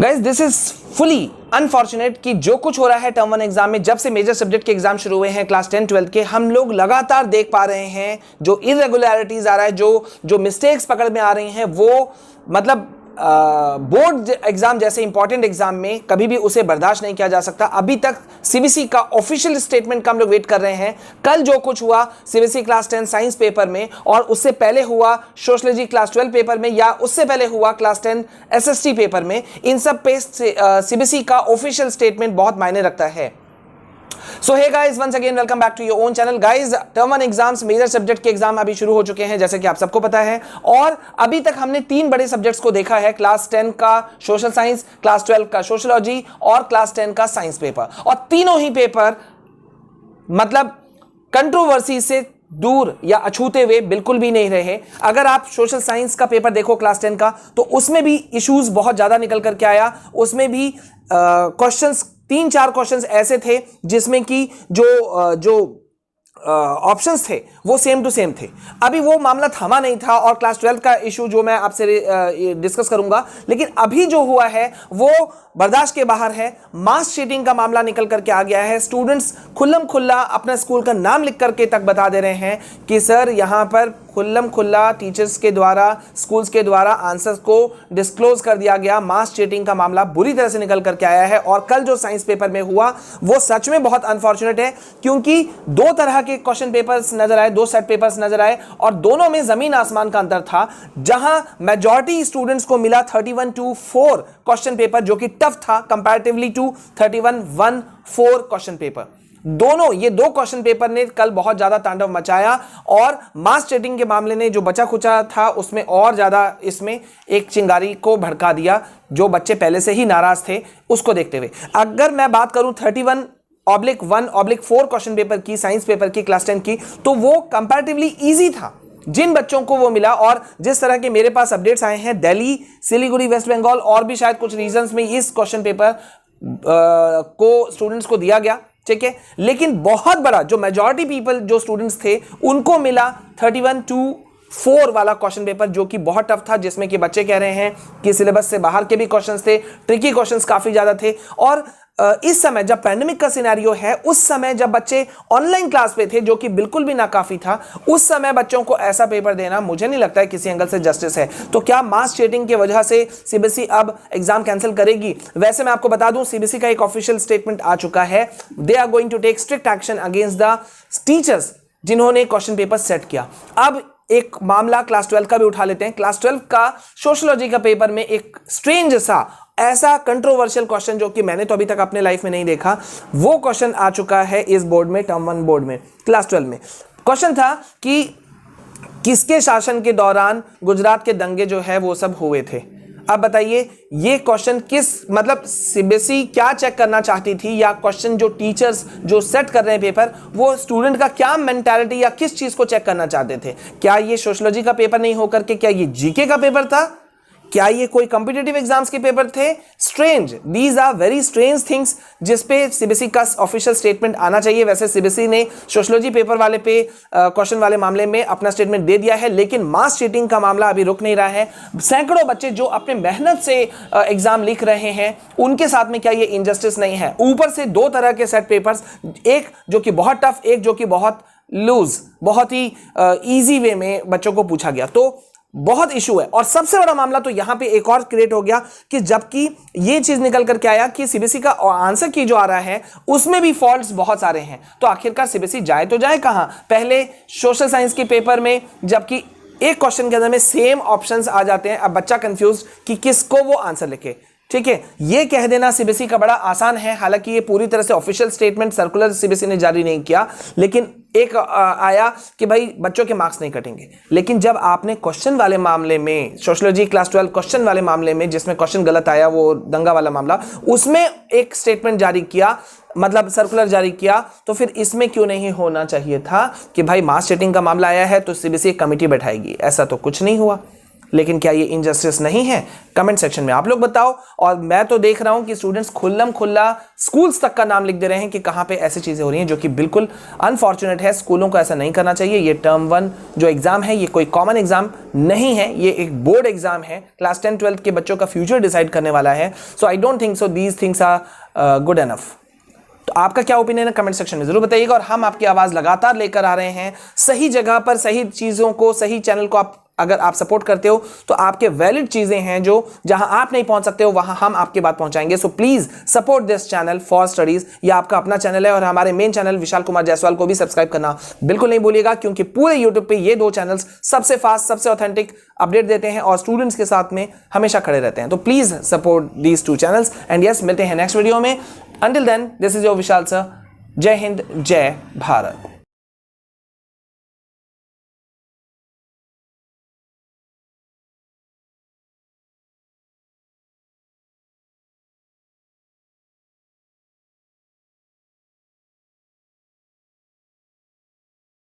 Guys this is fully unfortunate कि जो कुछ हो रहा है टर्म 1 एग्जाम में, जब से मेजर सब्जेक्ट के एग्जाम शुरू हुए हैं क्लास 10 12 के, हम लोग लगातार देख पा रहे हैं जो इरेगुलरिटीज आ रहा है, जो मिस्टेक्स पकड़ में आ रही हैं, वो मतलब बोर्ड एग्जाम जैसे इंपॉर्टेंट एग्जाम में कभी भी उसे बर्दाश्त नहीं किया जा सकता। अभी तक सीबीएसई का ऑफिशियल स्टेटमेंट का हम लोग वेट कर रहे हैं। कल जो कुछ हुआ सीबीएसई क्लास 10 साइंस पेपर में, और उससे पहले हुआ सोशियोलॉजी क्लास 12 पेपर में, या उससे पहले हुआ क्लास 10 एसएसटी पेपर में, इन सब पे सीबीएसई का ऑफिशियल स्टेटमेंट बहुत मायने रखता है। So hey guys, once again welcome back to your own channel. Guys, term 1 exams major subject के एग्जाम अभी शुरू हो चुके हैं, जैसे कि आप सबको पता है। और अभी तक हमने 3 बड़े सब्जेक्ट्स को देखा है, क्लास 10 का सोशल साइंस, क्लास 12 का सोशियोलॉजी और क्लास 10 का साइंस पेपर। और तीनों ही पेपर मतलब कंट्रोवर्सी से दूर या अछूते हुए बिल्कुल भी नहीं रहे। अगर आप सोशल साइंस का पेपर देखो क्लास 10 का, तो उसमें भी इश्यूज बहुत ज्यादा निकल करके आया। उसमें भी क्वेश्चंस 3-4 क्वेश्चंस ऐसे थे जिसमें कि जो ऑप्शंस थे वो सेम टू सेम थे। अभी वो मामला थमा नहीं था, और क्लास 12 का इशू जो मैं आपसे डिस्कस करूंगा, लेकिन अभी जो हुआ है वो बर्दाश्त के बाहर है। मास चीटिंग का मामला निकल करके आ गया है। स्टूडेंट्स खुल्लम खुल्ला अपना स्कूल का नाम लिख करके तक बता दे रहे हैं कि सर यहां पर खुल्लम खुल्ला टीचर्स के द्वारा, स्कूल्स के द्वारा आंसर्स को डिस्क्लोज कर दिया गया। मास चीटिंग का मामला बुरी तरह से निकल करके आया है। और कल जो साइंस पेपर में हुआ वो सच में बहुत अनफॉर्चुनेट है, क्योंकि 2 तरह के क्वेश्चन पेपर्स नजर आए, 2 सेट पेपर्स नजर आए, और दोनों में जमीन आसमान का अंतर था। जहां मेजॉरिटी स्टूडेंट्स को मिला 31-4 क्वेश्चन पेपर, जो कि टफ था कंपैरेटिवली टू 31-1-4 क्वेश्चन पेपर। दोनों ये 2 क्वेश्चन पेपर ने कल बहुत ज्यादा तांडव मचाया, और मास चीटिंग के मामले ने जो बचा खुचा था उसमें और ज्यादा इसमें एक चिंगारी को भड़का दिया, जो बच्चे पहले से ही नाराज थे उसको देखते हुए। अगर मैं बात करूं 31/1/4 क्वेश्चन पेपर की, साइंस पेपर की, क्लास 10 की, तो वो कंपैरेटिवली इजी था जिन बच्चों को वो मिला। और जिस तरह के मेरे पास अपडेट्स आए हैं, दिल्ली, सिलीगुड़ी, वेस्ट बंगाल और भी शायद कुछ रीजन्स में इस क्वेश्चन पेपर को स्टूडेंट्स को दिया गया, ठीक है। लेकिन बहुत बड़ा जो मेजॉरिटी पीपल जो स्टूडेंट्स थे उनको मिला 31-4 वाला क्वेश्चन पेपर, जो कि बहुत टफ था, जिसमें कि बच्चे कह रहे हैं कि सिलेबस से बाहर के भी क्वेश्चंस थे, ट्रिकी क्वेश्चंस काफी ज्यादा थे। और इस समय जब पैंडेमिक का सिनेरियो है, उस समय जब बच्चे ऑनलाइन क्लास पे थे, जो कि बिल्कुल भी नाकाफी था, उस समय बच्चों को ऐसा पेपर देना मुझे नहीं लगता है किसी एंगल से जस्टिस है। तो क्या मास चीटिंग की वजह से सीबीएसई अब एग्जाम कैंसिल करेगी? वैसे मैं आपको बता दूं, सीबीएसई का एक ऑफिशियल स्टेटमेंट आ चुका है। They are going to take strict action against the teachers जिन्होंने क्वेश्चन पेपर सेट किया। अब एक मामला क्लास 12 का भी उठा लेते हैं। क्लास 12 का सोशियोलॉजी का पेपर में एक स्ट्रेंज सा ऐसा कंट्रोवर्शियल क्वेश्चन, जो कि मैंने तो अभी तक अपने लाइफ में नहीं देखा, वो क्वेश्चन आ चुका है इस बोर्ड में, टर्म 1 बोर्ड में, क्लास 12 में। क्वेश्चन था कि किसके शासन के दौरान गुजरात के दंगे जो है वो सब हुए थे। अब बताइए ये क्वेश्चन किस मतलब सीबीएसई क्या चेक करना चाहती थी, या क्वेश्चन जो टीचर्स जो सेट कर रहे हैं पेपर, वो स्टूडेंट का क्या मेंटालिटी या किस चीज को चेक करना चाहते थे? क्या ये सोशियोलॉजी का पेपर नहीं होकर के क्या ये जीके का पेपर था? क्या ये कोई कॉम्पिटिटिव एग्जाम्स के पेपर थे? Strange, these are very strange things, जिसपे सीबीएसई का ऑफिशियल स्टेटमेंट आना चाहिए। वैसे सीबीएसई ने सोशियोलॉजी पेपर वाले पे क्वेश्चन वाले मामले में अपना स्टेटमेंट दे दिया है, लेकिन मास चीटिंग का मामला अभी रुक नहीं रहा है। सैकड़ों बच्चे जो अपने मेहनत से एग्जाम लिख रहे हैं, उनके साथ में क्या ये इनजस्टिस नहीं है? ऊपर से 2 तरह के सेट पेपर्स, एक जो कि बहुत टफ, एक जो कि बहुत लूज, बहुत ही ईजी वे में बच्चों को पूछा गया। तो बहुत इशू है। और सबसे बड़ा मामला तो यहां पे एक और क्रिएट हो गया कि जबकि ये चीज निकल करके आया कि सीबीएसई का आंसर की जो आ रहा है उसमें भी फॉल्ट्स बहुत सारे हैं। तो आखिरकार सीबीएसई जाए तो जाए कहां? पहले सोशल साइंस के पेपर में जबकि एक क्वेश्चन के अंदर में सेम ऑप्शंस आ जाते हैं, अब बच्चा कंफ्यूज कि किसको वो आंसर लिखे, ठीक है। ये कह देना सीबीएसई का बड़ा आसान है, हालांकि ये पूरी तरह से ऑफिशियल स्टेटमेंट सर्कुलर सीबीएसई ने जारी नहीं किया, लेकिन एक आया कि भाई बच्चों के मार्क्स नहीं कटेंगे। लेकिन जब आपने क्वेश्चन वाले मामले में, सोशियोलॉजी क्लास 12 क्वेश्चन वाले मामले में, जिसमें क्वेश्चन गलत आया, वो दंगा वाला मामला, उसमें एक स्टेटमेंट जारी किया, मतलब सर्कुलर जारी किया, तो फिर इसमें क्यों नहीं होना चाहिए था कि भाई मास चीटिंग का मामला आया है तो सीबीएसई एक कमेटी बैठाएगी? ऐसा तो कुछ नहीं हुआ। लेकिन क्या ये इनजस्टिस नहीं है? कमेंट सेक्शन में आप लोग बताओ। और मैं तो देख रहा हूं कि स्टूडेंट्स खुल्लम खुल्ला स्कूल्स तक का नाम लिख दे रहे हैं कि कहां पे ऐसी चीजें हो रही हैं, जो कि बिल्कुल अनफॉर्चुनेट है। स्कूलों को ऐसा नहीं करना चाहिए। ये टर्म 1 जो एग्जाम है, ये कोई कॉमन एग्जाम नहीं है, ये एक बोर्ड एग्जाम है। क्लास 10 12th के बच्चों का फ्यूचर डिसाइड करने वाला है। So I don't think so these things are good enough. तो आपका क्या ओपिनियन है कमेंट सेक्शन में जरूर बताइएगा। और हम आपकी आवाज लगातार लेकर आ रहे हैं सही जगह पर, सही चीजों को, सही चैनल को अगर आप सपोर्ट करते हो तो आपके वैलिड चीजें हैं जो जहां आप नहीं पहुंच सकते हो वहां हम आपकी बात पहुंचाएंगे। So please support this channel for studies. ये आपका अपना चैनल है और हमारे मेन चैनल विशाल कुमार जायसवाल को भी सब्सक्राइब करना बिल्कुल नहीं भूलिएगा, क्योंकि पूरे यूट्यूब पे ये 2 चैनल्स सबसे फास्ट, सबसे ऑथेंटिक अपडेट देते हैं और स्टूडेंट्स के साथ में हमेशा खड़े रहते हैं। तो please support these 2 channels and yes, मिलते हैं नेक्स्ट वीडियो में। Until then, this is your Vishal sir. जय हिंद, जय भारत।